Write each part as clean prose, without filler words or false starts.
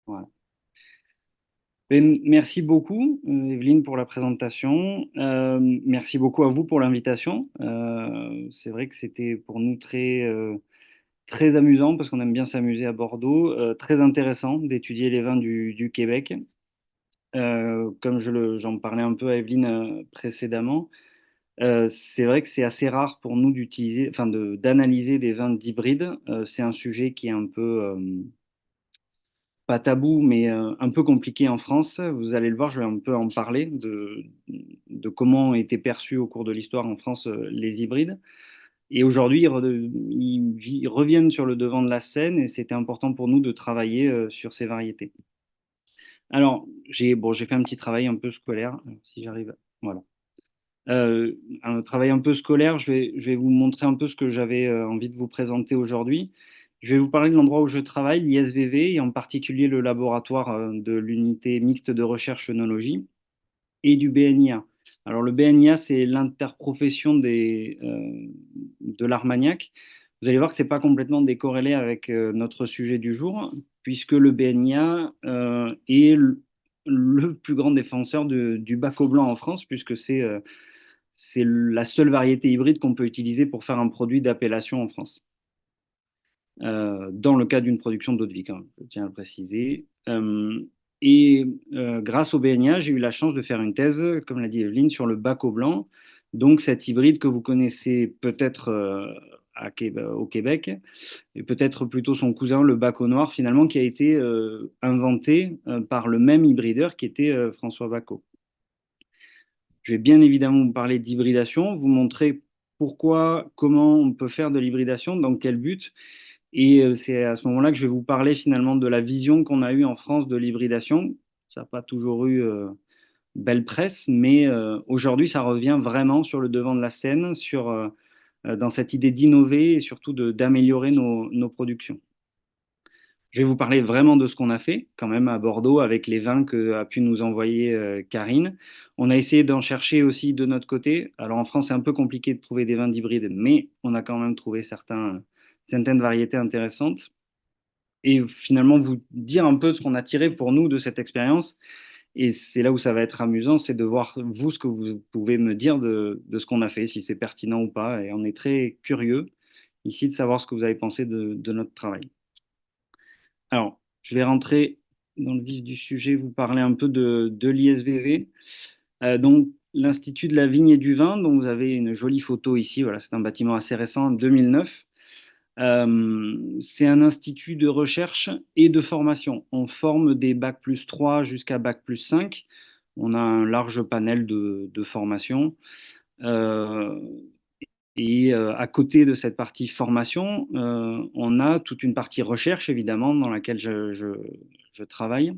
Voilà. Merci beaucoup, Evelyne, pour la présentation. Merci beaucoup à vous pour l'invitation. C'est vrai que c'était pour nous très amusant parce qu'on aime bien s'amuser à Bordeaux. Très intéressant d'étudier les vins du Québec. Comme j'en parlais un peu à Evelyne précédemment, c'est vrai que c'est assez rare pour nous d'utiliser, enfin d'analyser des vins d'hybrides. C'est un sujet qui est un peu pas tabou, mais un peu compliqué en France. Vous allez le voir, je vais un peu en parler de comment ont été perçus au cours de l'histoire en France les hybrides. Et aujourd'hui, ils reviennent sur le devant de la scène et c'était important pour nous de travailler sur ces variétés. Alors, j'ai fait un petit travail un peu scolaire, si j'arrive. Voilà. Un travail un peu scolaire, je vais vous montrer un peu ce que j'avais envie de vous présenter aujourd'hui. Je vais vous parler de l'endroit où je travaille, l'ISVV, et en particulier le laboratoire de l'unité mixte de recherche œnologie et du BNIA. Alors le BNIA, c'est l'interprofession de l'Armagnac. Vous allez voir que ce n'est pas complètement décorrélé avec notre sujet du jour, puisque le BNIA est le plus grand défenseur du bac au blanc en France, puisque c'est la seule variété hybride qu'on peut utiliser pour faire un produit d'appellation en France. Dans le cas d'une production d'eau de vie, quand même, je tiens à le préciser. Grâce au BNIA, j'ai eu la chance de faire une thèse, comme l'a dit Evelyne, sur le bac au blanc. Donc cet hybride que vous connaissez peut-être au Québec, et peut-être plutôt son cousin, le bac au noir, finalement, qui a été inventé par le même hybrideur qui était François Bacot. Je vais bien évidemment vous parler d'hybridation, vous montrer pourquoi, comment on peut faire de l'hybridation, dans quel but. Et c'est à ce moment-là que je vais vous parler finalement de la vision qu'on a eue en France de l'hybridation. Ça n'a pas toujours eu belle presse, mais aujourd'hui, ça revient vraiment sur le devant de la scène, dans cette idée d'innover et surtout d'améliorer nos productions. Je vais vous parler vraiment de ce qu'on a fait quand même à Bordeaux avec les vins que a pu nous envoyer Karine. On a essayé d'en chercher aussi de notre côté. Alors en France, c'est un peu compliqué de trouver des vins d'hybride, mais on a quand même trouvé certaines variétés intéressantes. Et finalement, vous dire un peu ce qu'on a tiré pour nous de cette expérience. Et c'est là où ça va être amusant, c'est de voir vous ce que vous pouvez me dire de ce qu'on a fait, si c'est pertinent ou pas. Et on est très curieux ici de savoir ce que vous avez pensé de notre travail. Alors, je vais rentrer dans le vif du sujet, vous parler un peu de l'ISVV. Donc, l'Institut de la vigne et du vin, dont vous avez une jolie photo ici. Voilà, c'est un bâtiment assez récent, 2009. C'est un institut de recherche et de formation. On forme des bac plus 3 jusqu'à bac plus 5. On a un large panel de formations. Euh, à côté de cette partie formation, on a toute une partie recherche, évidemment, dans laquelle je travaille.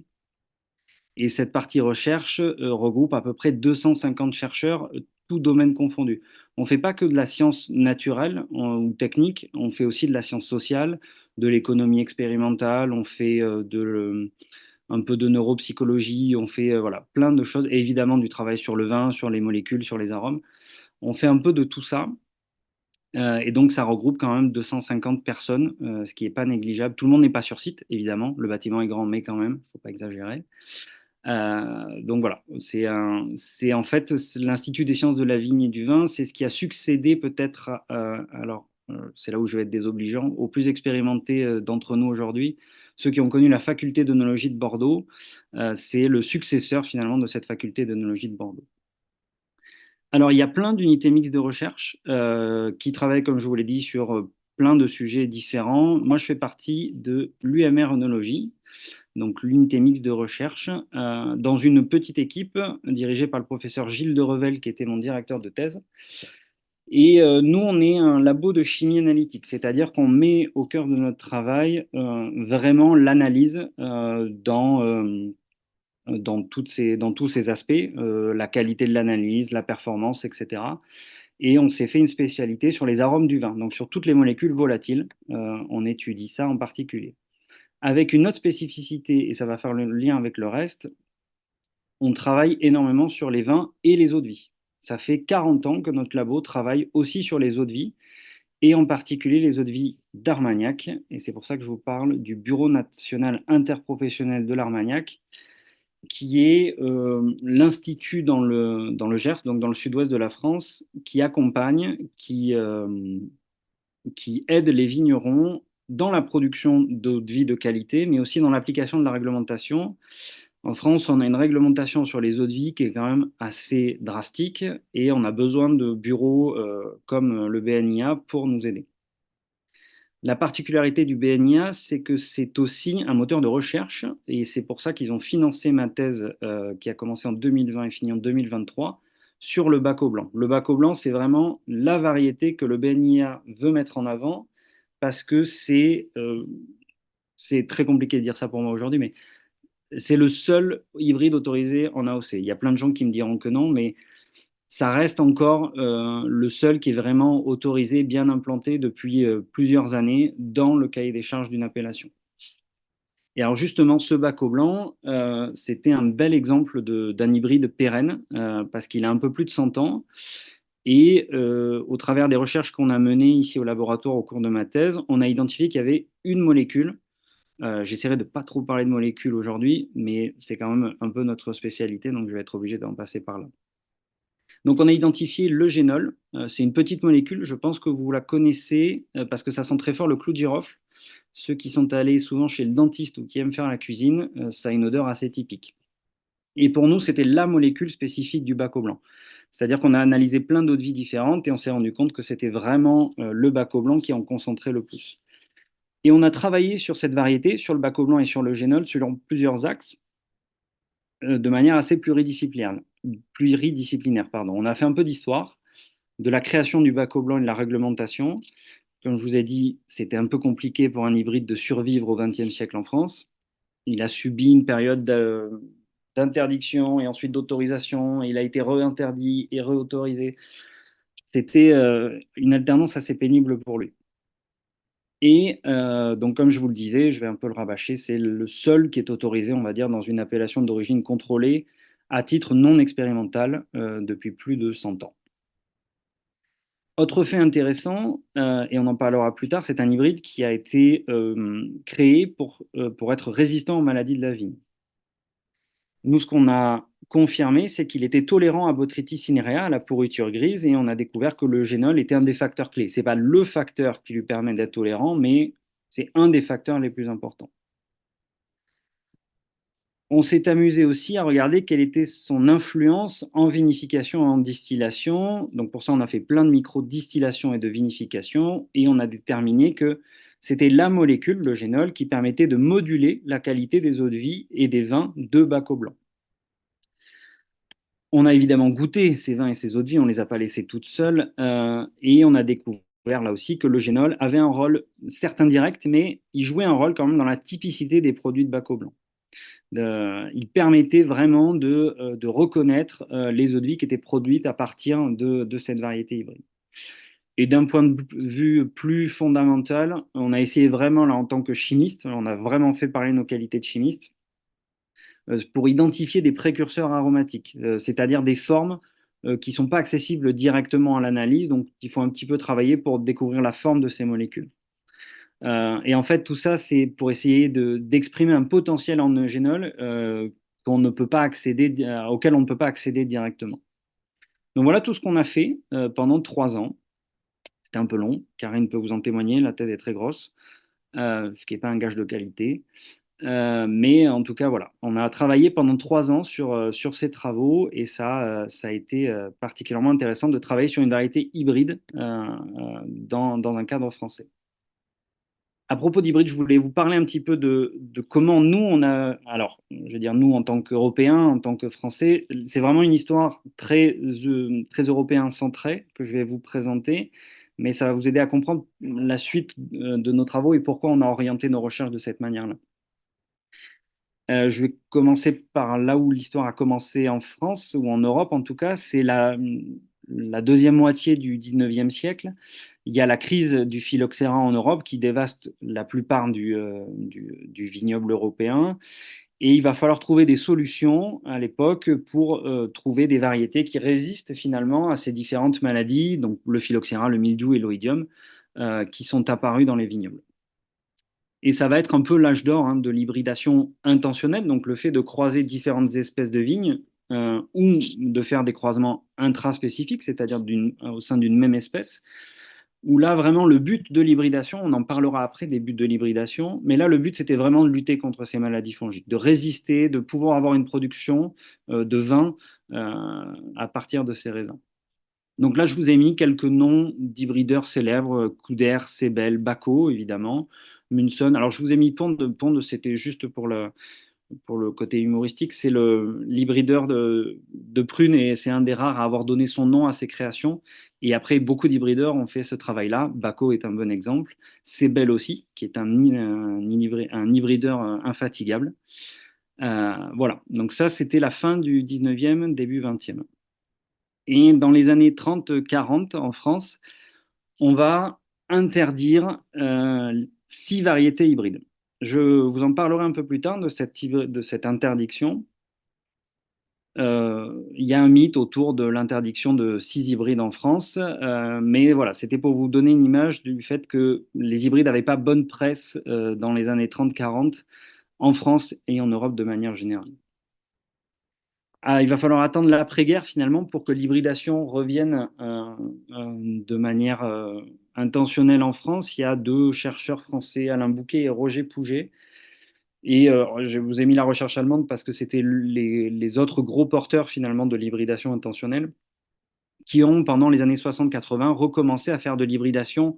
Et cette partie recherche regroupe à peu près 250 chercheurs, tous domaines confondus. On ne fait pas que de la science naturelle ou technique, on fait aussi de la science sociale, de l'économie expérimentale, on fait un peu de neuropsychologie, on fait voilà, plein de choses, et évidemment du travail sur le vin, sur les molécules, sur les arômes. On fait un peu de tout ça. Et donc, ça regroupe quand même 250 personnes, ce qui n'est pas négligeable. Tout le monde n'est pas sur site, évidemment. Le bâtiment est grand, mais quand même, il ne faut pas exagérer. Donc voilà, c'est en fait l'Institut des sciences de la vigne et du vin, c'est ce qui a succédé peut-être, c'est là où je vais être désobligeant, aux plus expérimentés d'entre nous aujourd'hui, ceux qui ont connu la faculté d'œnologie de Bordeaux, c'est le successeur finalement de cette faculté d'œnologie de Bordeaux. Alors, il y a plein d'unités mixtes de recherche qui travaillent, comme je vous l'ai dit, sur plein de sujets différents. Moi, je fais partie de l'UMR œnologie, donc l'unité mixte de recherche, dans une petite équipe dirigée par le professeur Gilles de Revel, qui était mon directeur de thèse. Et nous, on est un labo de chimie analytique, c'est-à-dire qu'on met au cœur de notre travail vraiment l'analyse dans tous ces aspects, la qualité de l'analyse, la performance, etc. Et on s'est fait une spécialité sur les arômes du vin, donc sur toutes les molécules volatiles, on étudie ça en particulier. Avec une autre spécificité, et ça va faire le lien avec le reste, on travaille énormément sur les vins et les eaux de vie. Ça fait 40 ans que notre labo travaille aussi sur les eaux de vie. et en particulier les eaux-de-vie d'Armagnac. Et c'est pour ça que je vous parle du Bureau national interprofessionnel de l'Armagnac, qui est l'institut dans le Gers, donc dans le sud-ouest de la France, qui accompagne, qui aide les vignerons dans la production d'eau de vie de qualité, mais aussi dans l'application de la réglementation. En France, on a une réglementation sur les eaux de vie qui est quand même assez drastique et on a besoin de bureaux comme le BNIA pour nous aider. La particularité du BNIA, c'est que c'est aussi un moteur de recherche et c'est pour ça qu'ils ont financé ma thèse qui a commencé en 2020 et fini en 2023 sur le bac au blanc. Le bac au blanc, c'est vraiment la variété que le BNIA veut mettre en avant parce que c'est très compliqué de dire ça pour moi aujourd'hui, mais c'est le seul hybride autorisé en AOC. Il y a plein de gens qui me diront que non, mais ça reste encore le seul qui est vraiment autorisé, bien implanté depuis plusieurs années dans le cahier des charges d'une appellation. Et alors justement, ce bac au blanc, c'était un bel exemple d'un hybride pérenne, parce qu'il a un peu plus de 100 ans. Et au travers des recherches qu'on a menées ici au laboratoire au cours de ma thèse, on a identifié qu'il y avait une molécule. J'essaierai de ne pas trop parler de molécules aujourd'hui, mais c'est quand même un peu notre spécialité, donc je vais être obligé d'en passer par là. Donc on a identifié le génol. C'est une petite molécule, je pense que vous la connaissez parce que ça sent très fort le clou de girofle. Ceux qui sont allés souvent chez le dentiste ou qui aiment faire la cuisine, ça a une odeur assez typique. Et pour nous, c'était la molécule spécifique du bac au blanc. C'est-à-dire qu'on a analysé plein d'eau de vie différentes et on s'est rendu compte que c'était vraiment le bac au blanc qui en concentrait le plus. Et on a travaillé sur cette variété, sur le bac au blanc et sur le génol, selon plusieurs axes, de manière assez pluridisciplinaire. Pardon. On a fait un peu d'histoire, de la création du bac au blanc et de la réglementation. Comme je vous ai dit, c'était un peu compliqué pour un hybride de survivre au XXe siècle en France. Il a subi une période d'interdiction et ensuite d'autorisation. Il a été réinterdit et réautorisé. C'était une alternance assez pénible pour lui. Et donc, comme je vous le disais, je vais un peu le rabâcher, c'est le seul qui est autorisé, on va dire, dans une appellation d'origine contrôlée à titre non expérimental depuis plus de 100 ans. Autre fait intéressant, et on en parlera plus tard, c'est un hybride qui a été créé pour être résistant aux maladies de la vigne. Nous, ce qu'on a confirmé, c'est qu'il était tolérant à Botrytis cinerea, à la pourriture grise, et on a découvert que le génol était un des facteurs clés. Ce n'est pas le facteur qui lui permet d'être tolérant, mais c'est un des facteurs les plus importants. On s'est amusé aussi à regarder quelle était son influence en vinification et en distillation. Donc pour ça, on a fait plein de micro-distillation et de vinification, et on a déterminé que c'était la molécule, le génol, qui permettait de moduler la qualité des eaux de vie et des vins de bac au blanc. On a évidemment goûté ces vins et ces eaux de vie, on ne les a pas laissés toutes seules, et on a découvert là aussi que le génol avait un rôle, certes indirect, mais il jouait un rôle quand même dans la typicité des produits de bac au blanc. Il permettait vraiment de reconnaître les eaux de vie qui étaient produites à partir de cette variété hybride. Et d'un point de vue plus fondamental, on a essayé vraiment, là, en tant que chimiste, on a vraiment fait parler nos qualités de chimiste, pour identifier des précurseurs aromatiques, c'est-à-dire des formes qui ne sont pas accessibles directement à l'analyse, donc il faut un petit peu travailler pour découvrir la forme de ces molécules. Et en fait, tout ça, c'est pour essayer d'exprimer un potentiel en eugénol qu'on ne peut pas accéder, auquel on ne peut pas accéder directement. Donc voilà tout ce qu'on a fait pendant 3 ans. C'était un peu long, Karine peut vous en témoigner, la thèse est très grosse, ce qui n'est pas un gage de qualité. Mais en tout cas, voilà, on a travaillé pendant 3 ans sur ces travaux et ça a été particulièrement intéressant de travailler sur une variété hybride dans un cadre français. À propos d'hybride, je voulais vous parler un petit peu de comment nous, on a... Alors, je veux dire, nous, en tant qu'Européens, en tant que Français, c'est vraiment une histoire très européen centrée que je vais vous présenter, mais ça va vous aider à comprendre la suite de nos travaux et pourquoi on a orienté nos recherches de cette manière-là. Je vais commencer par là où l'histoire a commencé en France, ou en Europe en tout cas, c'est la deuxième moitié du 19e siècle. Il y a la crise du phylloxéra en Europe qui dévaste la plupart du vignoble européen. Et il va falloir trouver des solutions à l'époque pour trouver des variétés qui résistent finalement à ces différentes maladies, donc le phylloxéra, le mildiou et l'oïdium, qui sont apparus dans les vignobles. Et ça va être un peu l'âge d'or de l'hybridation intentionnelle, donc le fait de croiser différentes espèces de vignes ou de faire des croisements intraspécifiques, c'est-à-dire au sein d'une même espèce, où là vraiment le but de l'hybridation, on en parlera après des buts de l'hybridation, mais là le but c'était vraiment de lutter contre ces maladies fongiques, de résister, de pouvoir avoir une production de vin à partir de ces raisins. Donc là, je vous ai mis quelques noms d'hybrideurs célèbres, Couder, Sebel, Bacco, évidemment, Munson. Alors, je vous ai mis Pond, Pond c'était juste pour le côté humoristique. C'est l'hybrideur de Prune et c'est un des rares à avoir donné son nom à ses créations. Et après, beaucoup d'hybrideurs ont fait ce travail-là. Bacco est un bon exemple. Sebel aussi, qui est un hybrideur infatigable. Voilà, donc ça, c'était la fin du 19e, début 20e. Et dans les années 30-40 en France, on va interdire 6 variétés hybrides. Je vous en parlerai un peu plus tard de cette interdiction. Il y a un mythe autour de l'interdiction de 6 hybrides en France, mais voilà, c'était pour vous donner une image du fait que les hybrides n'avaient pas bonne presse dans les années 30-40 en France et en Europe de manière générale. Ah, il va falloir attendre l'après-guerre finalement pour que l'hybridation revienne de manière intentionnelle en France. Il y a 2 chercheurs français, Alain Bouquet et Roger Pouget. Et je vous ai mis la recherche allemande parce que c'était les autres gros porteurs finalement de l'hybridation intentionnelle qui ont, pendant les années 60-80, recommencé à faire de l'hybridation,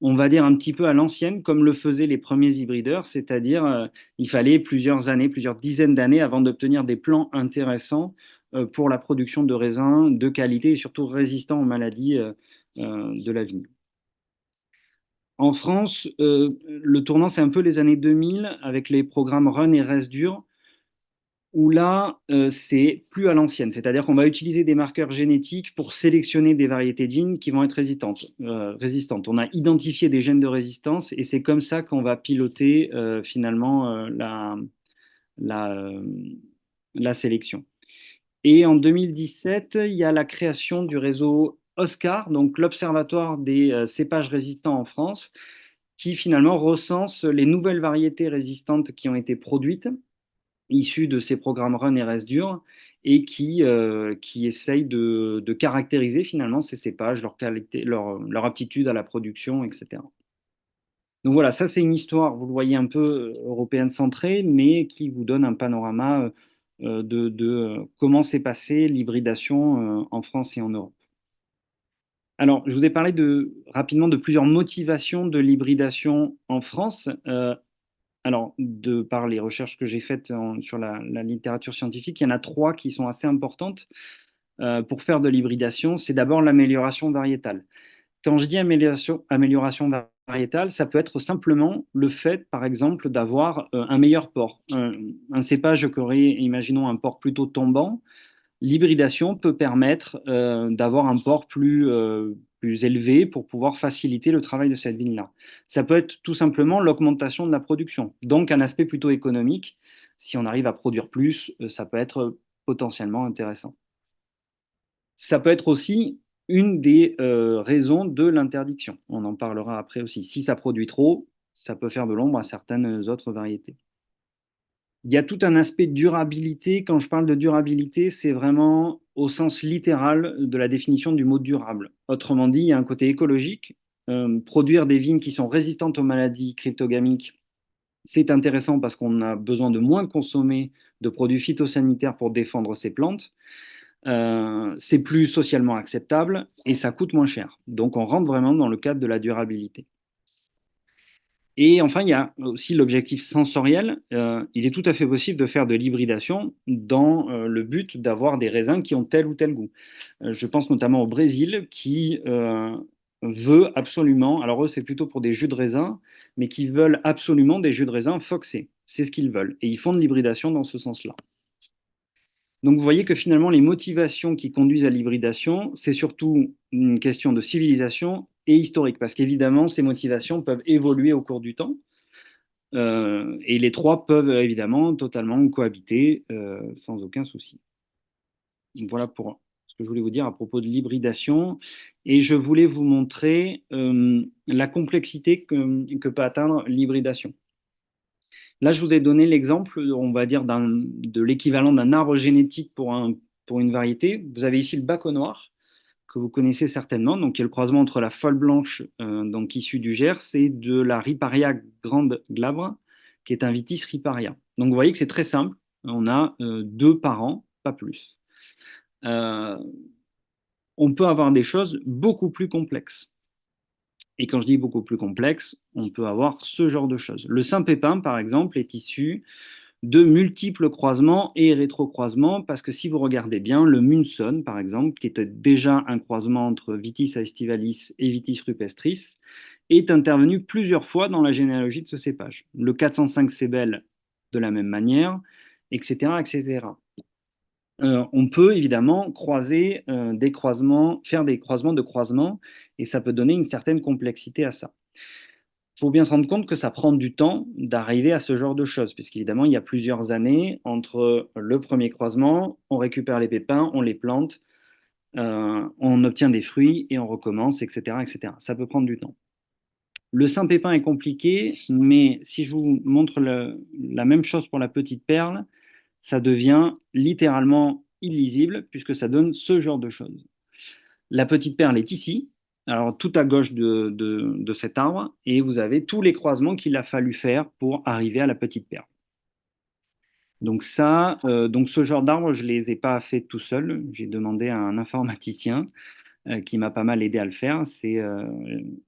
on va dire un petit peu à l'ancienne, comme le faisaient les premiers hybrideurs, c'est-à-dire il fallait plusieurs années, plusieurs dizaines d'années avant d'obtenir des plants intéressants pour la production de raisins de qualité et surtout résistants aux maladies de la vigne. En France, le tournant, c'est un peu les années 2000 avec les programmes Run et Reste Dur, où là, c'est plus à l'ancienne. C'est-à-dire qu'on va utiliser des marqueurs génétiques pour sélectionner des variétés de vignes qui vont être résistantes. On a identifié des gènes de résistance et c'est comme ça qu'on va piloter finalement la, euh, la sélection. Et en 2017, il y a la création du réseau OSCAR, donc l'Observatoire des cépages résistants en France, qui finalement recense les nouvelles variétés résistantes qui ont été produites issus de ces programmes Run et Reste Dur et qui essayent de caractériser finalement ces cépages, leur qualité, leur aptitude à la production, etc. Donc voilà, ça c'est une histoire, vous le voyez un peu européenne centrée, mais qui vous donne un panorama de comment s'est passée l'hybridation en France et en Europe. Alors, je vous ai parlé rapidement de plusieurs motivations de l'hybridation en France. Alors, de par les recherches que j'ai faites sur la littérature scientifique, il y en a 3 qui sont assez importantes pour faire de l'hybridation. C'est d'abord l'amélioration variétale. Quand je dis amélioration variétale, ça peut être simplement le fait, par exemple, d'avoir un meilleur port. Un cépage qui aurait, imaginons, un port plutôt tombant, l'hybridation peut permettre d'avoir un port plus élevé pour pouvoir faciliter le travail de cette vigne-là. Ça peut être tout simplement l'augmentation de la production, donc un aspect plutôt économique. Si on arrive à produire plus, ça peut être potentiellement intéressant. Ça peut être aussi une des raisons de l'interdiction. On en parlera après aussi. Si ça produit trop, ça peut faire de l'ombre à certaines autres variétés. Il y a tout un aspect de durabilité. Quand je parle de durabilité, c'est vraiment au sens littéral de la définition du mot durable. Autrement dit, il y a un côté écologique. Produire des vignes qui sont résistantes aux maladies cryptogamiques, c'est intéressant parce qu'on a besoin de moins consommer de produits phytosanitaires pour défendre ces plantes. C'est plus socialement acceptable et ça coûte moins cher. Donc on rentre vraiment dans le cadre de la durabilité. Et enfin, il y a aussi l'objectif sensoriel. Il est tout à fait possible de faire de l'hybridation dans le but d'avoir des raisins qui ont tel ou tel goût. Je pense notamment au Brésil qui veut absolument, alors eux c'est plutôt pour des jus de raisin, mais qui veulent absolument des jus de raisin foxés. C'est ce qu'ils veulent. Et ils font de l'hybridation dans ce sens-là. Donc vous voyez que finalement, les motivations qui conduisent à l'hybridation, c'est surtout une question de civilisation et historique, parce qu'évidemment, ces motivations peuvent évoluer au cours du temps, et les 3 peuvent évidemment totalement cohabiter sans aucun souci. Donc voilà pour que je voulais vous dire à propos de l'hybridation. Et je voulais vous montrer la complexité que peut atteindre l'hybridation. Là, je vous ai donné l'exemple, on va dire, de l'équivalent d'un arbre génétique pour une variété. Vous avez ici le bac au noir, que vous connaissez certainement, donc qui est le croisement entre la folle blanche, donc issue du Gers, et de la Riparia grande glabre, qui est un Vitis riparia. Donc vous voyez que c'est très simple, on a deux parents, pas plus. Euh, on peut avoir des choses beaucoup plus complexes. Et quand je dis beaucoup plus complexes, on peut avoir ce genre de choses. Le Saint-Pépin, par exemple, est issu de multiples croisements et rétrocroisements, parce que si vous regardez bien, le Munson, par exemple, qui était déjà un croisement entre Vitis aestivalis et Vitis rupestris, est intervenu plusieurs fois dans la généalogie de ce cépage. Le 405 Cébel, de la même manière, etc., etc. On peut évidemment croiser des croisements, faire des croisements de croisements, et ça peut donner une certaine complexité à ça. Il faut bien se rendre compte que ça prend du temps d'arriver à ce genre de choses, puisqu'évidemment, il y a plusieurs années entre le premier croisement, on récupère les pépins, on les plante, on obtient des fruits et on recommence, etc., etc. Ça peut prendre du temps. Le Saint-Pépin est compliqué, mais si je vous montre la même chose pour la petite perle, ça devient littéralement illisible, puisque ça donne ce genre de choses. La petite perle est ici, alors tout à gauche de cet arbre, et vous avez tous les croisements qu'il a fallu faire pour arriver à la petite perle. Donc ça, donc ce genre d'arbres, je ne les ai pas fait tout seul. J'ai demandé à un informaticien qui m'a pas mal aidé à le faire. C'est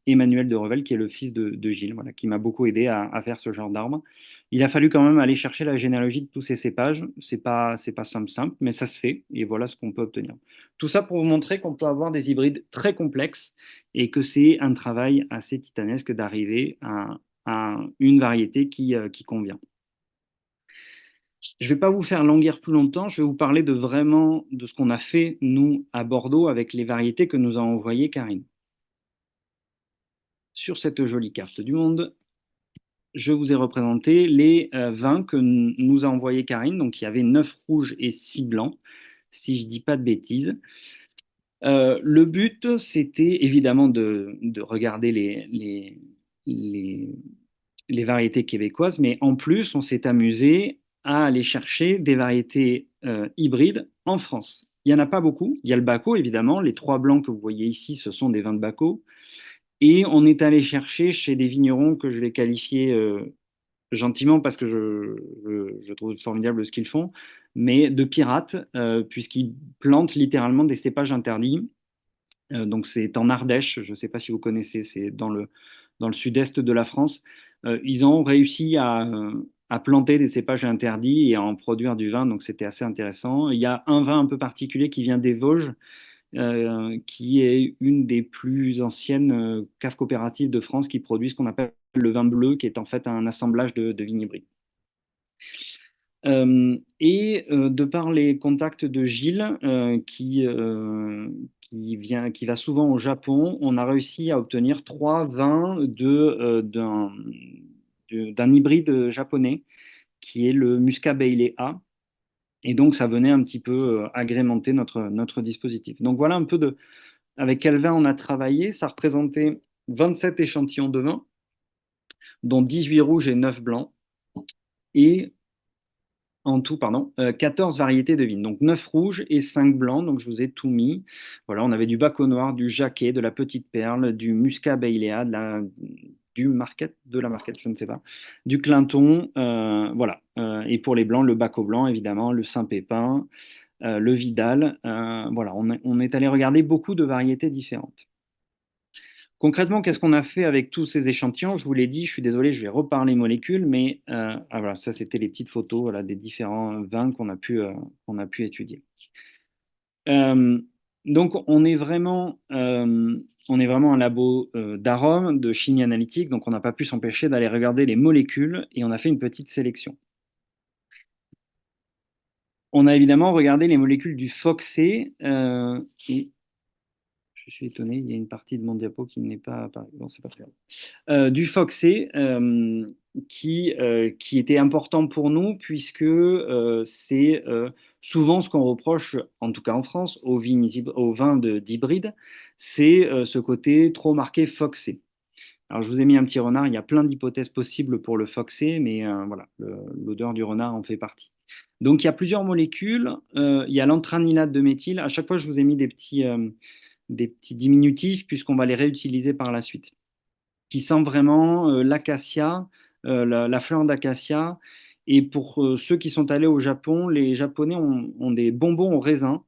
Emmanuel de Revel, qui est le fils de Gilles, voilà, qui m'a beaucoup aidé à faire ce genre d'arbre. Il a fallu quand même aller chercher la généalogie de tous ces cépages. C'est pas simple, mais ça se fait, et voilà ce qu'on peut obtenir. Tout ça pour vous montrer qu'on peut avoir des hybrides très complexes et que c'est un travail assez titanesque d'arriver à une variété qui convient. Je ne vais pas vous faire languir plus longtemps, je vais vous parler de vraiment de ce qu'on a fait, nous, à Bordeaux, avec les variétés que nous a envoyées Karine. Sur cette jolie carte du monde, je vous ai représenté les vins que nous a envoyés Karine. Donc, il y avait 9 rouges et 6 blancs, si je ne dis pas de bêtises. Le but, c'était évidemment de regarder les, les variétés québécoises, mais en plus, on s'est amusé à aller chercher des variétés hybrides en France. Il n'y en a pas beaucoup. Il y a le Baco, évidemment. Les 3 blancs que vous voyez ici, ce sont des vins de Baco. Et on est allé chercher chez des vignerons que je vais qualifier gentiment parce que je trouve formidable ce qu'ils font, mais de pirates, puisqu'ils plantent littéralement des cépages interdits. Donc c'est en Ardèche, je ne sais pas si vous connaissez, c'est dans le sud-est de la France. Ils ont réussi à planter des cépages interdits et à en produire du vin, donc c'était assez intéressant. Il y a un vin un peu particulier qui vient des Vosges, qui est une des plus anciennes caves coopératives de France qui produit ce qu'on appelle le vin bleu, qui est en fait un assemblage de vignes hybrides. De par les contacts de Gilles, qui va souvent au Japon, on a réussi à obtenir 3 vins d'un hybride japonais, qui est le Muscat Bailey A. Et donc, ça venait un petit peu agrémenter notre dispositif. Donc, voilà un peu avec quel vin on a travaillé. Ça représentait 27 échantillons de vin, dont 18 rouges et 9 blancs. Et en tout, pardon, 14 variétés de vignes, donc 9 rouges et 5 blancs, donc je vous ai tout mis. Voilà, on avait du Bac au noir, du Jacquet, de la Petite Perle, du Muscat Bailléa, du Marquette, de la Marquette, je ne sais pas, du Clinton, voilà. Et pour les blancs, le Bac au blanc, évidemment, le Saint-Pépin, le Vidal. Voilà, on est allé regarder beaucoup de variétés différentes. Concrètement, qu'est-ce qu'on a fait avec tous ces échantillons? Je vous l'ai dit, je suis désolé, je vais reparler molécules, mais voilà, ça c'était les petites photos, voilà, des différents vins qu'on a pu étudier. Donc on est vraiment un labo d'arômes, de chimie analytique, donc on n'a pas pu s'empêcher d'aller regarder les molécules et on a fait une petite sélection. On a évidemment regardé les molécules du FOXC et je suis étonné, il y a une partie de mon diapo qui n'est pas apparue. Bon, c'est pas très grave. Du FOXC, qui était important pour nous puisque c'est Souvent, ce qu'on reproche, en tout cas en France, aux vins d'hybride, c'est ce côté trop marqué foxé. Alors, je vous ai mis un petit renard, il y a plein d'hypothèses possibles pour le foxé, mais voilà, l'odeur du renard en fait partie. Donc, il y a plusieurs molécules. Il y a l'antranilate de méthyle. À chaque fois, je vous ai mis des petits diminutifs, puisqu'on va les réutiliser par la suite. Qui sent vraiment l'acacia, la fleur d'acacia. Et pour ceux qui sont allés au Japon, les Japonais ont des bonbons au raisin.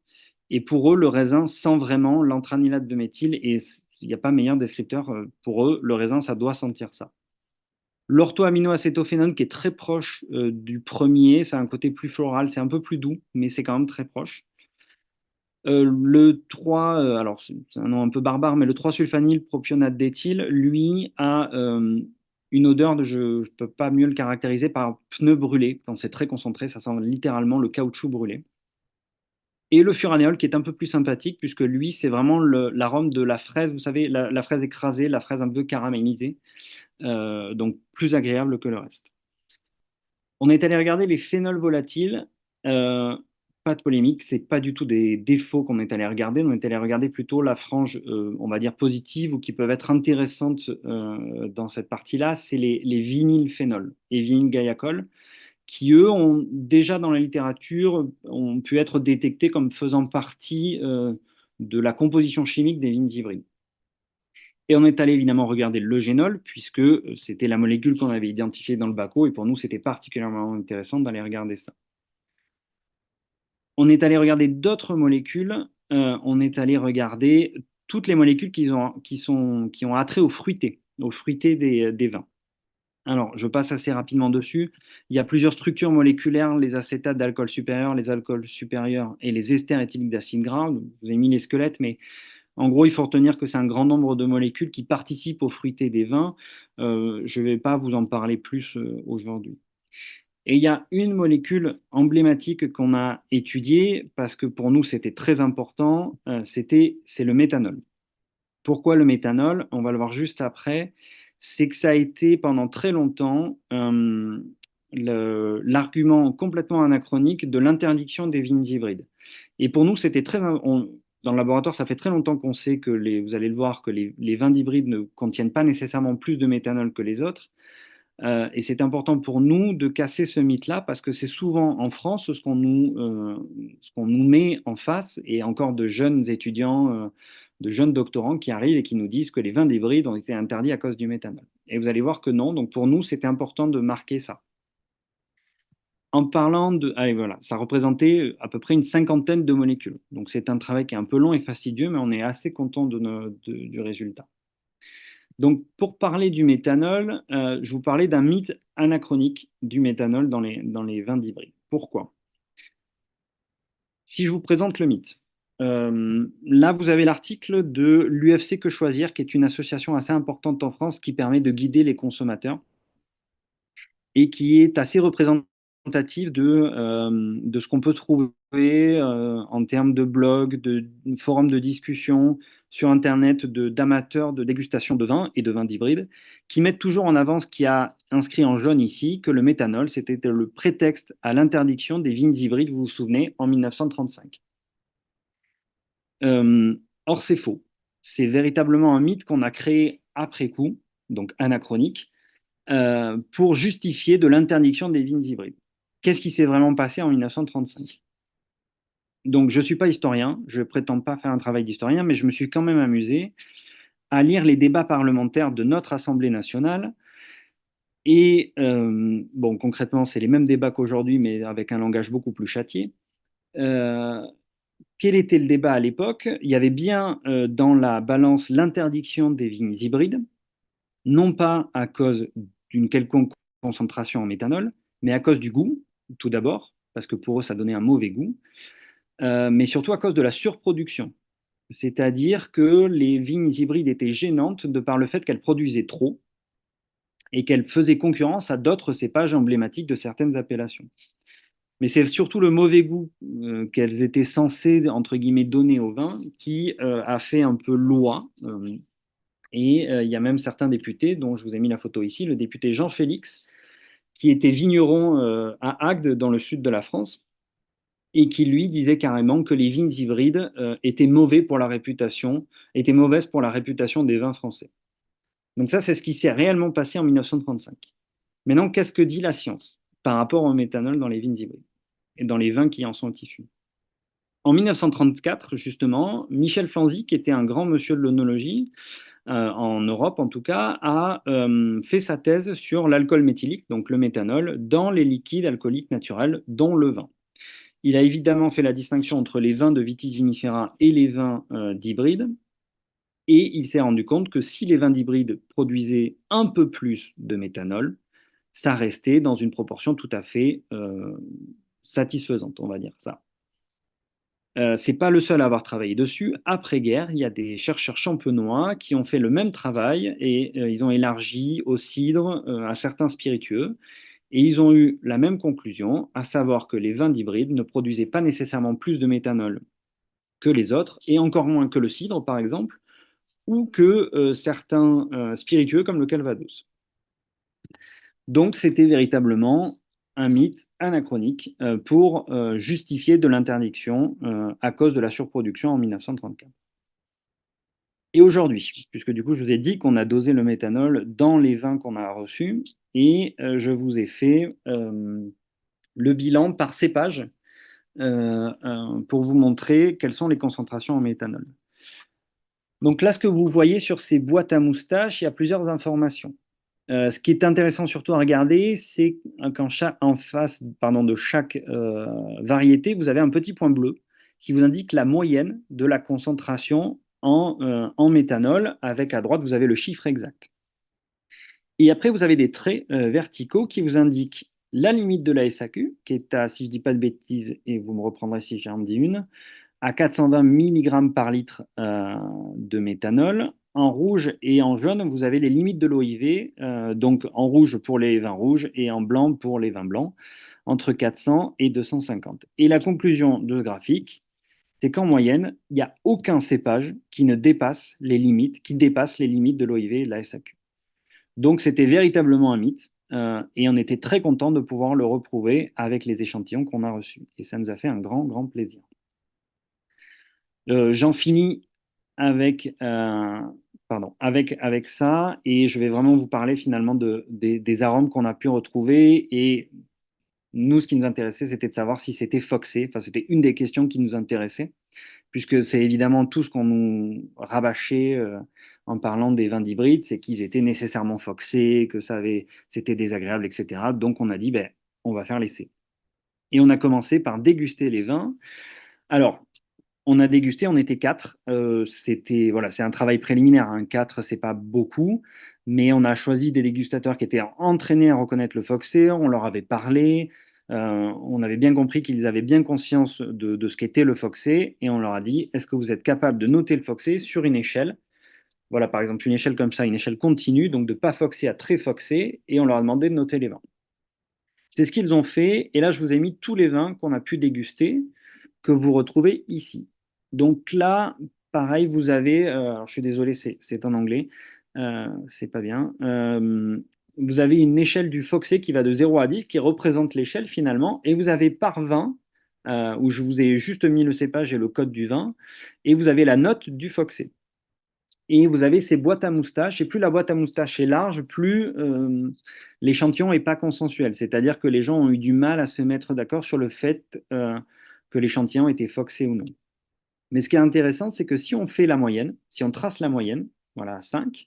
Et pour eux, le raisin sent vraiment l'antranilate de méthyle. Et il n'y a pas meilleur descripteur. Pour eux, le raisin, ça doit sentir ça. L'orthoaminoacétophénone, qui est très proche du premier, ça a un côté plus floral, c'est un peu plus doux, mais c'est quand même très proche. Le 3, alors c'est un nom un peu barbare, mais le 3-sulfanyl propionate d'éthyle, lui, a une odeur je ne peux pas mieux le caractériser par pneu brûlé. Quand c'est très concentré, ça sent littéralement le caoutchouc brûlé. Et le furanéol, qui est un peu plus sympathique, puisque lui, c'est vraiment l'arôme de la fraise, vous savez, la fraise écrasée, la fraise un peu caramélisée, donc plus agréable que le reste. On est allé regarder les phénols volatiles. Euh, Pas de polémique, c'est pas du tout des défauts qu'on est allé regarder. On est allé regarder plutôt la frange, on va dire positive ou qui peuvent être intéressantes dans cette partie-là. C'est les vinylphénols et vinylguaiacol qui, eux, ont déjà dans la littérature ont pu être détectés comme faisant partie de la composition chimique des vignes hybrides. Et on est allé évidemment regarder l'eugénol, puisque c'était la molécule qu'on avait identifiée dans le baco, et pour nous, c'était particulièrement intéressant d'aller regarder ça. On est allé regarder d'autres molécules, on est allé regarder toutes les molécules qui ont attrait aux fruités des vins. Alors, je passe assez rapidement dessus. Il y a plusieurs structures moléculaires, les acétates d'alcool supérieur, les alcools supérieurs et les esters éthyliques d'acide gras. Vous avez mis les squelettes, mais en gros, il faut retenir que c'est un grand nombre de molécules qui participent aux fruités des vins. Je ne vais pas vous en parler plus aujourd'hui. Et il y a une molécule emblématique qu'on a étudiée parce que pour nous c'était très important, c'est le méthanol. Pourquoi le méthanol? On va le voir juste après. C'est que ça a été pendant très longtemps l'argument complètement anachronique de l'interdiction des vignes hybrides. Et pour nous, c'était dans le laboratoire, ça fait très longtemps qu'on sait que vous allez le voir, que les vins hybrides ne contiennent pas nécessairement plus de méthanol que les autres. Et c'est important pour nous de casser ce mythe-là parce que c'est souvent en France ce qu'on nous met en face et encore de jeunes étudiants, de jeunes doctorants qui arrivent et qui nous disent que les vins d'hybride ont été interdits à cause du méthanol. Et vous allez voir que non. Donc pour nous, c'était important de marquer ça. En parlant de... Allez, voilà, ça représentait à peu près une cinquantaine de molécules. Donc c'est un travail qui est un peu long et fastidieux, mais on est assez content du résultat. Donc, pour parler du méthanol, je vous parlais d'un mythe anachronique du méthanol dans les vins d'hybride. Pourquoi? Si je vous présente le mythe, là, vous avez l'article de l'UFC Que Choisir, qui est une association assez importante en France qui permet de guider les consommateurs et qui est assez représentative de ce qu'on peut trouver en termes de blogs, de forums de discussion sur Internet d'amateurs de dégustation de vin et de vins d'hybride, qui mettent toujours en avant ce qui a inscrit en jaune ici, que le méthanol, c'était le prétexte à l'interdiction des vignes hybrides, vous vous souvenez, en 1935. Euh, Or, c'est faux. C'est véritablement un mythe qu'on a créé après coup, donc anachronique, pour justifier de l'interdiction des vignes hybrides. Qu'est-ce qui s'est vraiment passé en 1935? Donc, je ne suis pas historien, je ne prétends pas faire un travail d'historien, mais je me suis quand même amusé à lire les débats parlementaires de notre Assemblée nationale. Et bon, concrètement, c'est les mêmes débats qu'aujourd'hui, mais avec un langage beaucoup plus châtié. Euh, Quel était le débat à l'époque? Il y avait bien dans la balance l'interdiction des vignes hybrides, non pas à cause d'une quelconque concentration en méthanol, mais à cause du goût, tout d'abord, parce que pour eux, ça donnait un mauvais goût, mais surtout à cause de la surproduction. C'est-à-dire que les vignes hybrides étaient gênantes de par le fait qu'elles produisaient trop et qu'elles faisaient concurrence à d'autres cépages emblématiques de certaines appellations. Mais c'est surtout le mauvais goût qu'elles étaient censées, entre guillemets, donner au vin qui a fait un peu loi. Et il y a même certains députés, dont je vous ai mis la photo ici, le député Jean Félix, qui était vigneron à Agde, dans le sud de la France, et qui lui disait carrément que les vignes hybrides étaient mauvais pour la réputation, étaient mauvaises pour la réputation des vins français. Donc ça, c'est ce qui s'est réellement passé en 1935. Maintenant, qu'est-ce que dit la science par rapport au méthanol dans les vignes hybrides et dans les vins qui en sont issus? En 1934, justement, Michel Flanzy, qui était un grand monsieur de l'œnologie, en Europe en tout cas, a fait sa thèse sur l'alcool méthylique, donc le méthanol, dans les liquides alcooliques naturels, dont le vin. Il a évidemment fait la distinction entre les vins de vitis vinifera et les vins d'hybride, et il s'est rendu compte que si les vins d'hybride produisaient un peu plus de méthanol, ça restait dans une proportion tout à fait satisfaisante, on va dire ça. C'est pas le seul à avoir travaillé dessus. Après-guerre, il y a des chercheurs champenois qui ont fait le même travail et ils ont élargi au cidre, à certains spiritueux. Et ils ont eu la même conclusion, à savoir que les vins d'hybride ne produisaient pas nécessairement plus de méthanol que les autres, et encore moins que le cidre, par exemple, ou que certains spiritueux comme le Calvados. Donc c'était véritablement un mythe anachronique pour justifier de l'interdiction à cause de la surproduction en 1934. Et aujourd'hui, puisque du coup je vous ai dit qu'on a dosé le méthanol dans les vins qu'on a reçus, et je vous ai fait le bilan par cépage pour vous montrer quelles sont les concentrations en méthanol. Donc là, ce que vous voyez sur ces boîtes à moustaches, il y a plusieurs informations. Ce qui est intéressant surtout à regarder, c'est en face de chaque variété, vous avez un petit point bleu qui vous indique la moyenne de la concentration en méthanol, avec à droite, vous avez le chiffre exact. Et après, vous avez des traits verticaux qui vous indiquent la limite de la SAQ, qui est à, si je ne dis pas de bêtises, et vous me reprendrez si j'en dis une, à 420 mg par litre de méthanol. En rouge et en jaune, vous avez les limites de l'OIV, donc en rouge pour les vins rouges et en blanc pour les vins blancs, entre 400 et 250. Et la conclusion de ce graphique, c'est qu'en moyenne, il n'y a aucun cépage qui ne dépasse les limites, qui dépasse les limites de l'OIV et de la SAQ. Donc c'était véritablement un mythe, et on était très content de pouvoir le reprouver avec les échantillons qu'on a reçus. Et ça nous a fait un grand, grand plaisir. J'en finis avec, avec ça, et je vais vraiment vous parler finalement des arômes qu'on a pu retrouver. Et nous, ce qui nous intéressait, c'était de savoir si c'était foxé. Enfin, c'était une des questions qui nous intéressait, puisque c'est évidemment tout ce qu'on nous rabâchait en parlant des vins d'hybride, c'est qu'ils étaient nécessairement foxés, que c'était désagréable, etc. Donc on a dit, ben, on va faire l'essai. Et on a commencé par déguster les vins. Alors, on a dégusté, on était quatre. C'était voilà, c'est un travail préliminaire. Hein. Quatre, c'est pas beaucoup, mais on a choisi des dégustateurs qui étaient entraînés à reconnaître le foxé. On leur avait parlé. On avait bien compris qu'ils avaient bien conscience de ce qu'était le foxé, et on leur a dit, est-ce que vous êtes capable de noter le foxé sur une échelle? Voilà, par exemple, une échelle comme ça, une échelle continue, donc de pas foxé à très foxé, et on leur a demandé de noter les vins. C'est ce qu'ils ont fait, et là, je vous ai mis tous les vins qu'on a pu déguster, que vous retrouvez ici. Donc là, pareil, vous avez, alors je suis désolé, c'est en anglais, c'est pas bien. Vous avez une échelle du Foxé qui va de 0 à 10, qui représente l'échelle finalement, et vous avez par vin, où je vous ai juste mis le cépage et le code du vin, et vous avez la note du Foxé. Et vous avez ces boîtes à moustaches, et plus la boîte à moustaches est large, plus l'échantillon n'est pas consensuel. C'est-à-dire que les gens ont eu du mal à se mettre d'accord sur le fait que l'échantillon était foxé ou non. Mais ce qui est intéressant, c'est que si on fait la moyenne, si on trace la moyenne, voilà, 5,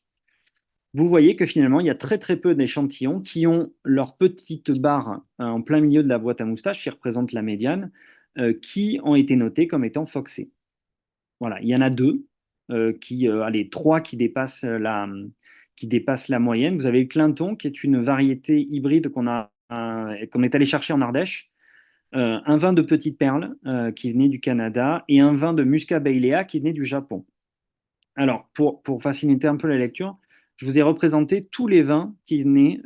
vous voyez que finalement, il y a très très peu d'échantillons qui ont leur petite barre en plein milieu de la boîte à moustaches, qui représente la médiane, qui ont été notés comme étant foxés. Voilà, il y en a deux, allez, trois qui dépassent la moyenne. Vous avez le Clinton, qui est une variété hybride qu'on est allé chercher en Ardèche, un vin de Petite Perle qui venait du Canada, et un vin de Muscat Bailea qui venait du Japon. Alors, pour faciliter un peu la lecture, je vous ai représenté tous les vins qui venaient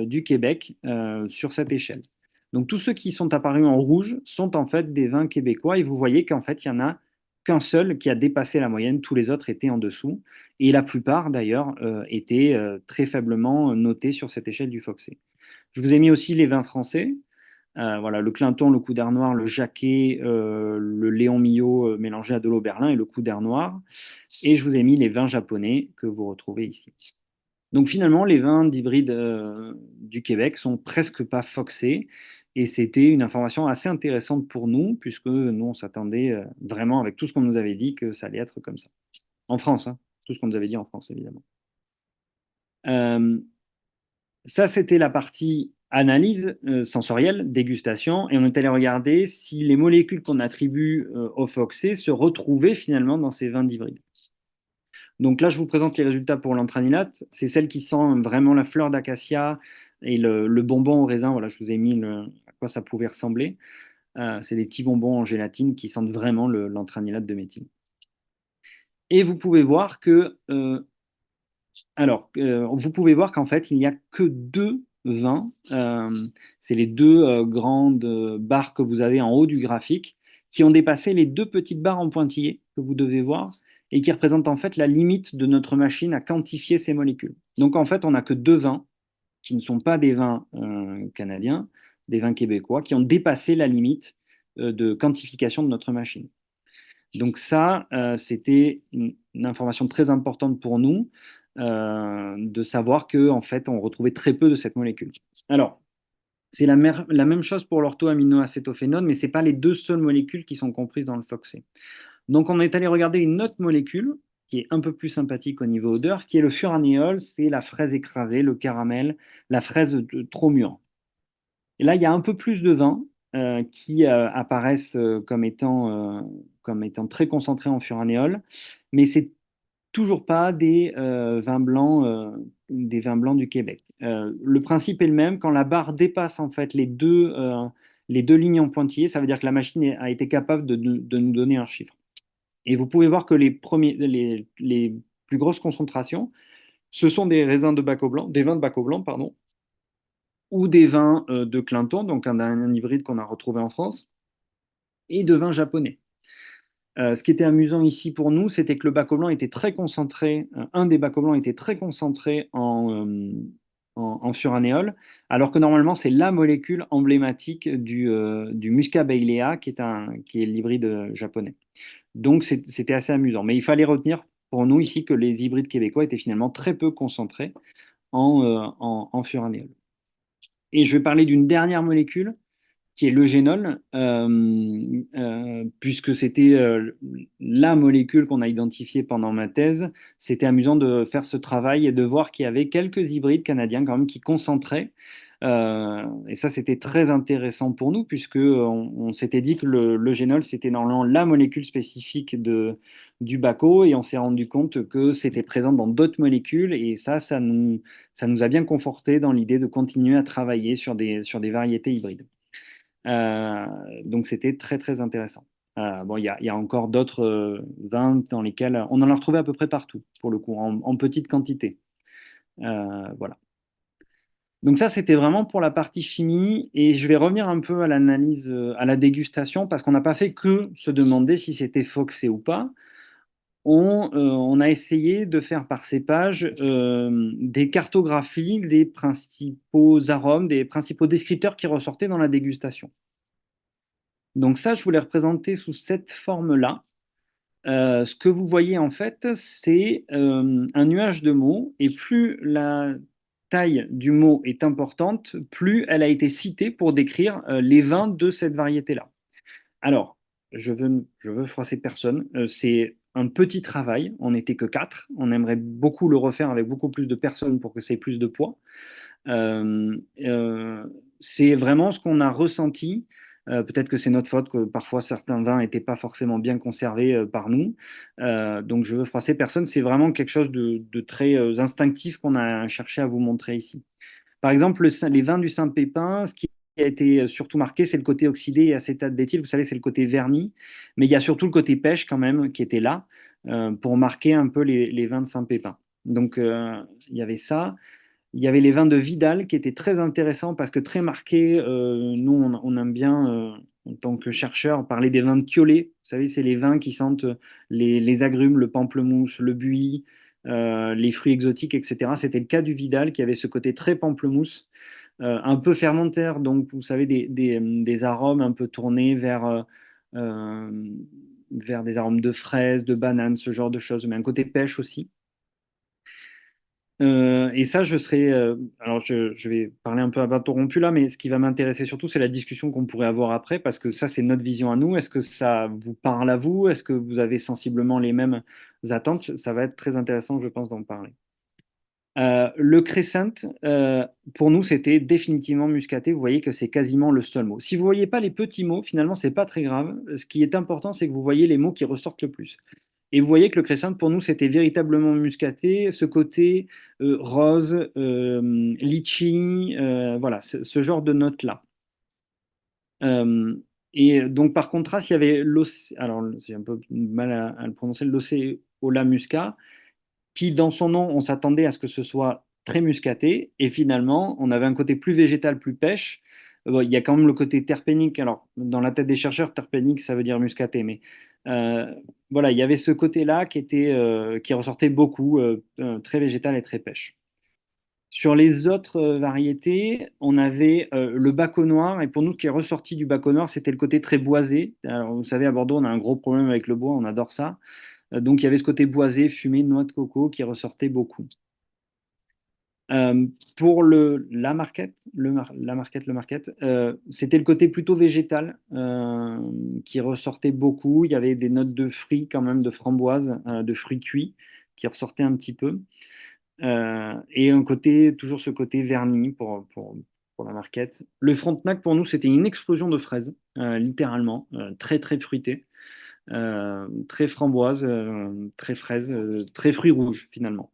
du Québec sur cette échelle. Donc, tous ceux qui sont apparus en rouge sont en fait des vins québécois, et vous voyez qu'en fait, il y en a qu'un seul qui a dépassé la moyenne, tous les autres étaient en dessous, et la plupart d'ailleurs étaient très faiblement notés sur cette échelle du Foxé. Je vous ai mis aussi les vins français. Voilà, le Clinton, le Couder noir, le Jacquet, le Léon Millot mélangé à de l'eau Berlin et le Couder noir. Et je vous ai mis les vins japonais que vous retrouvez ici. Donc finalement, les vins d'hybride du Québec sont presque pas foxés. Et c'était une information assez intéressante pour nous, puisque nous, on s'attendait vraiment, avec tout ce qu'on nous avait dit, que ça allait être comme ça. En France, hein, tout ce qu'on nous avait dit en France, évidemment. Euh, Ça, c'était la partie analyse sensorielle, dégustation, et on est allé regarder si les molécules qu'on attribue au Foxé se retrouvaient finalement dans ces vins d'hybride. Donc là, je vous présente les résultats pour l'antranilate. C'est celle qui sent vraiment la fleur d'acacia et le bonbon au raisin. Voilà, je vous ai mis à quoi ça pouvait ressembler. C'est des petits bonbons en gélatine qui sentent vraiment l'antranilate de méthyle. Et vous pouvez voir que vous pouvez voir qu'en fait, il n'y a que deux vins. C'est les deux grandes barres que vous avez en haut du graphique qui ont dépassé les deux petites barres en pointillés que vous devez voir et qui représentent en fait la limite de notre machine à quantifier ces molécules. Donc en fait, on n'a que deux vins qui ne sont pas des vins canadiens, des vins québécois, qui ont dépassé la limite de quantification de notre machine. Donc ça, c'était une information très importante pour nous de savoir que en fait, on retrouvait très peu de cette molécule. Alors, c'est la même chose pour l'orthoaminoacétophénone, mais ce n'est pas les deux seules molécules qui sont comprises dans le Foxé. Donc, on est allé regarder une autre molécule qui est un peu plus sympathique au niveau odeur, qui est le furanéol, c'est la fraise écrasée, le caramel, la fraise trop mûre. Et là, il y a un peu plus de vins qui apparaissent comme étant très concentrés en furanéol, mais c'est toujours pas des vins blancs du Québec. Le principe est le même. Quand la barre dépasse en fait les deux lignes en pointillés, ça veut dire que la machine a été capable de nous donner un chiffre. Et vous pouvez voir que les plus grosses concentrations, ce sont des raisins de Baco blanc, des vins de Baco blanc, pardon, ou des vins de Clinton, donc un hybride qu'on a retrouvé en France, et de vins japonais. Ce qui était amusant ici pour nous, c'était que le Baco blanc était très concentré, un des Baco blancs était très concentré en furanéol, alors que normalement c'est la molécule emblématique du Muscat bailea, qui est l'hybride japonais. Donc c'était assez amusant. Mais il fallait retenir pour nous ici que les hybrides québécois étaient finalement très peu concentrés en furanéol. Et je vais parler d'une dernière molécule qui est l'eugénol, puisque c'était la molécule qu'on a identifiée pendant ma thèse. C'était amusant de faire ce travail et de voir qu'il y avait quelques hybrides canadiens quand même qui concentraient. Et ça, c'était très intéressant pour nous, puisque on s'était dit que l'eugénol, c'était normalement la molécule spécifique du Baco, et on s'est rendu compte que c'était présent dans d'autres molécules, et ça nous a bien conforté dans l'idée de continuer à travailler sur des variétés hybrides. Euh, donc c'était très très intéressant. Bon, il y a encore d'autres vins dans lesquels on en a retrouvé à peu près partout, pour le coup, en petite quantité. Voilà. Donc ça, c'était vraiment pour la partie chimie, et je vais revenir un peu à l'analyse, à la dégustation, parce qu'on n'a pas fait que se demander si c'était foxé ou pas. On a essayé de faire par cépage des cartographies des principaux arômes, des principaux descripteurs qui ressortaient dans la dégustation. Donc ça, je voulais représenter sous cette forme-là. Ce que vous voyez en fait, c'est un nuage de mots, et plus la taille du mot est importante, plus elle a été citée pour décrire les vins de cette variété-là. Alors, je veux froisser personne, c'est un petit travail, on n'était que quatre, on aimerait beaucoup le refaire avec beaucoup plus de personnes pour que ça ait plus de poids. Euh, euh, c'est vraiment ce qu'on a ressenti. Peut-être que c'est notre faute que parfois certains vins n'étaient pas forcément bien conservés par nous. Donc je veux froisser personne. C'est vraiment quelque chose de très instinctif qu'on a cherché à vous montrer ici. Par exemple, les vins du Saint-Pépin, ce qui a été surtout marqué, c'est le côté oxydé et acétate d'éthyle. Vous savez, c'est le côté vernis. Mais il y a surtout le côté pêche quand même qui était là pour marquer un peu les vins de Saint-Pépin. Donc il y avait ça. Il y avait les vins de Vidal qui étaient très intéressants parce que très marqués. Nous, on aime bien, en tant que chercheur, parler des vins de Thiollet. Vous savez, c'est les vins qui sentent les agrumes, le pamplemousse, le buis, les fruits exotiques, etc. C'était le cas du Vidal qui avait ce côté très pamplemousse. un peu fermentaires, donc vous savez, des arômes un peu tournés euh, vers des arômes de fraises, de bananes, ce genre de choses, mais un côté pêche aussi. Et ça, alors, je vais parler un peu à bateau rompu là, mais ce qui va m'intéresser surtout, c'est la discussion qu'on pourrait avoir après, parce que ça, c'est notre vision à nous. Est-ce que ça vous parle à vous? Est-ce que vous avez sensiblement les mêmes attentes? Ça va être très intéressant, je pense, d'en parler. Le crescent, pour nous, c'était définitivement muscaté. Vous voyez que c'est quasiment le seul mot. Si vous voyez pas les petits mots, finalement, c'est pas très grave. Ce qui est important, c'est que vous voyez les mots qui ressortent le plus. Et vous voyez que le crescent, pour nous, c'était véritablement muscaté. Ce côté rose, litchi, voilà, ce genre de notes-là. Euh, et donc, par contraste, il y avait alors j'ai un peu mal à le prononcer, l'Océola musca qui, dans son nom, on s'attendait à ce que ce soit très muscaté, et finalement, on avait un côté plus végétal, plus pêche. Bon, il y a quand même le côté terpénique. Alors, dans la tête des chercheurs, terpénique, ça veut dire muscaté, mais euh, voilà, il y avait ce côté-là qui ressortait beaucoup, très végétal et très pêche. Sur les autres variétés, on avait le Baco noir, et pour nous, ce qui est ressorti du Baco noir, c'était le côté très boisé. Alors, vous savez, à Bordeaux, on a un gros problème avec le bois, on adore ça. Donc, il y avait ce côté boisé, fumé, noix de coco qui ressortait beaucoup. Pour la marquette, la marquette, c'était le côté plutôt végétal qui ressortait beaucoup. Il y avait des notes de fruits quand même, de framboise, de fruits cuits qui ressortaient un petit peu. Et toujours ce côté vernis pour la marquette. Le Frontenac, pour nous, c'était une explosion de fraises, littéralement, très très fruité, très framboise, très fraise, très fruits rouges finalement.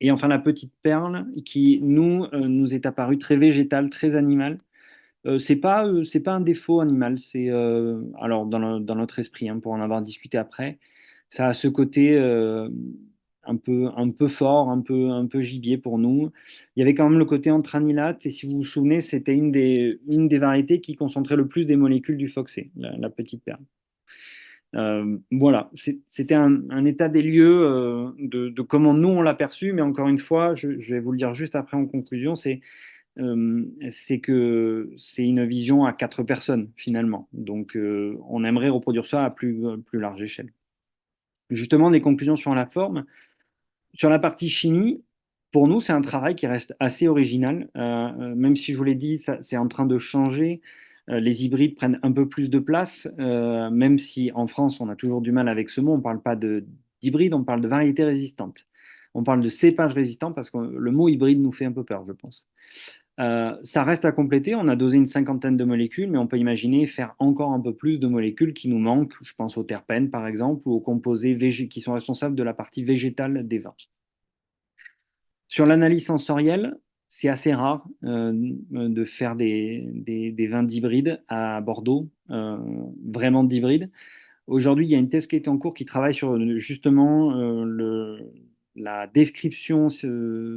Et enfin, la petite perle qui, nous est apparue très végétale, très animale. C'est pas un défaut animal, alors dans notre esprit, hein, pour en avoir discuté après, ça a ce côté un peu fort, un peu gibier pour nous. Il y avait quand même le côté antranilate, et si vous vous souvenez, c'était une des variétés qui concentrait le plus des molécules du phoxé, la petite perle. Voilà, c'était un état des lieux de comment nous on l'a perçu, mais encore une fois, je vais vous le dire juste après en conclusion, c'est que c'est une vision à quatre personnes finalement. Donc on aimerait reproduire ça à plus large échelle. Justement, des conclusions sur la forme. Sur la partie chimie, pour nous, c'est un travail qui reste assez original. Même si je vous l'ai dit, c'est en train de changer. Les hybrides prennent un peu plus de place, même si en France, on a toujours du mal avec ce mot. On ne parle pas d'hybride, on parle de variété résistante. On parle de cépage résistant parce que le mot hybride nous fait un peu peur, je pense. Ça reste à compléter. On a dosé une cinquantaine de molécules, mais on peut imaginer faire encore un peu plus de molécules qui nous manquent. Je pense aux terpènes, par exemple, ou aux composés qui sont responsables de la partie végétale des vins. Sur l'analyse sensorielle, c'est assez rare de faire des vins d'hybride à Bordeaux, vraiment d'hybride. Aujourd'hui, il y a une thèse qui est en cours qui travaille sur justement la description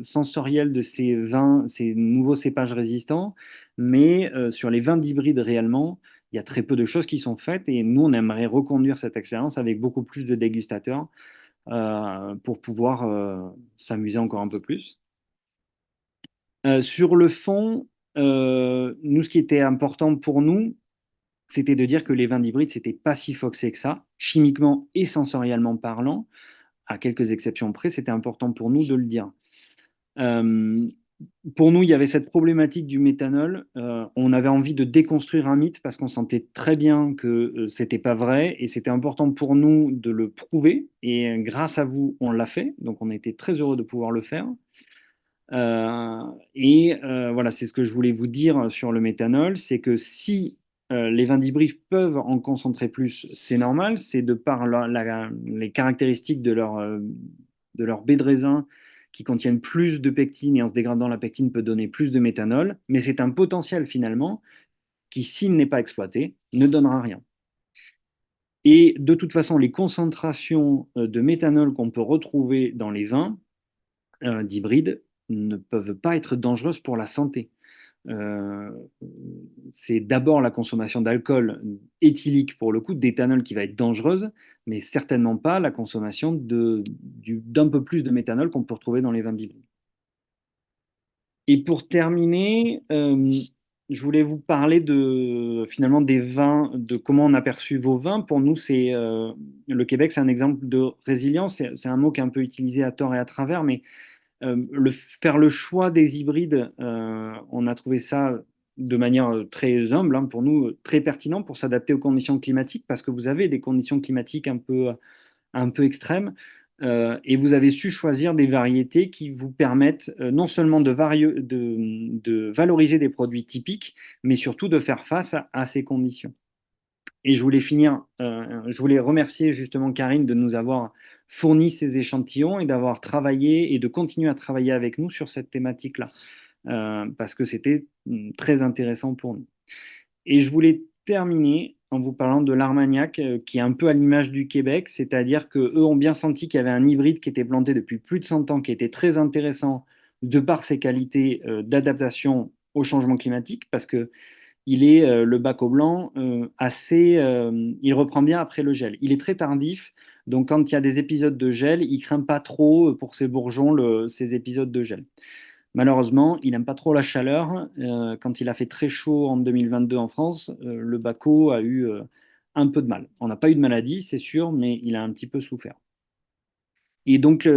sensorielle de ces vins, ces nouveaux cépages résistants, mais sur les vins d'hybride réellement, il y a très peu de choses qui sont faites, et nous, on aimerait reconduire cette expérience avec beaucoup plus de dégustateurs pour pouvoir s'amuser encore un peu plus. Sur le fond, nous, ce qui était important pour nous, c'était de dire que les vins d'hybride, c'était pas si foxé que ça, chimiquement et sensoriellement parlant. À quelques exceptions près, c'était important pour nous de le dire. Euh, pour nous, il y avait cette problématique du méthanol. On avait envie de déconstruire un mythe parce qu'on sentait très bien que c'était pas vrai, et c'était important pour nous de le prouver. Et grâce à vous, on l'a fait. Donc, on était très heureux de pouvoir le faire. Voilà, c'est ce que je voulais vous dire sur le méthanol, c'est que si les vins d'hybride peuvent en concentrer plus, c'est normal, c'est de par les caractéristiques de leur baie de raisin qui contiennent plus de pectine, et en se dégradant, la pectine peut donner plus de méthanol, mais c'est un potentiel finalement qui, s'il n'est pas exploité, ne donnera rien. Et de toute façon, les concentrations de méthanol qu'on peut retrouver dans les vins d'hybride ne peuvent pas être dangereuses pour la santé. Euh, c'est d'abord la consommation d'alcool éthylique, pour le coup, d'éthanol, qui va être dangereuse, mais certainement pas la consommation d'un peu plus de méthanol qu'on peut retrouver dans les vins d'hybride. Et pour terminer, je voulais vous parler de finalement des vins, de comment on a perçu vos vins. Pour nous, c'est le Québec, c'est un exemple de résilience. C'est un mot qui est un peu utilisé à tort et à travers, mais faire le choix des hybrides, on a trouvé ça de manière très humble, hein, pour nous, très pertinent pour s'adapter aux conditions climatiques, parce que vous avez des conditions climatiques un peu extrêmes. Et vous avez su choisir des variétés qui vous permettent non seulement de valoriser des produits typiques, mais surtout de faire face à ces conditions. Et je voulais remercier justement Karine de nous avoir fourni ces échantillons et d'avoir travaillé et de continuer à travailler avec nous sur cette thématique-là, parce que c'était très intéressant pour nous. Et je voulais terminer en vous parlant de l'Armagnac, qui est un peu à l'image du Québec, c'est-à-dire qu'eux ont bien senti qu'il y avait un hybride qui était planté depuis plus de 100 ans, qui était très intéressant de par ses qualités d'adaptation au changement climatique, parce que le bac au blanc il reprend bien après le gel. Il est très tardif, donc quand il y a des épisodes de gel, il craint pas trop pour ses bourgeons ces épisodes de gel. Malheureusement, il n'aime pas trop la chaleur. Quand il a fait très chaud en 2022 en France, le Baco a eu un peu de mal. On n'a pas eu de maladie, c'est sûr, mais il a un petit peu souffert. Et donc,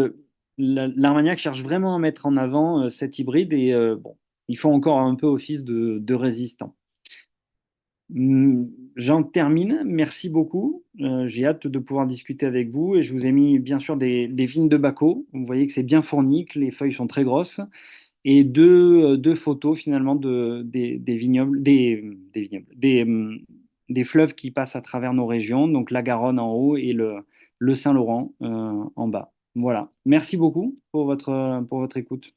l'Armagnac cherche vraiment à mettre en avant cet hybride et bon, il faut encore un peu office de résistant. J'en termine. Merci beaucoup. J'ai hâte de pouvoir discuter avec vous et je vous ai mis bien sûr des vignes de Baco. Vous voyez que c'est bien fourni, que les feuilles sont très grosses et deux photos finalement des vignobles, des vignobles, des fleuves qui passent à travers nos régions, donc la Garonne en haut et le Saint-Laurent en bas. Voilà. Merci beaucoup pour votre écoute.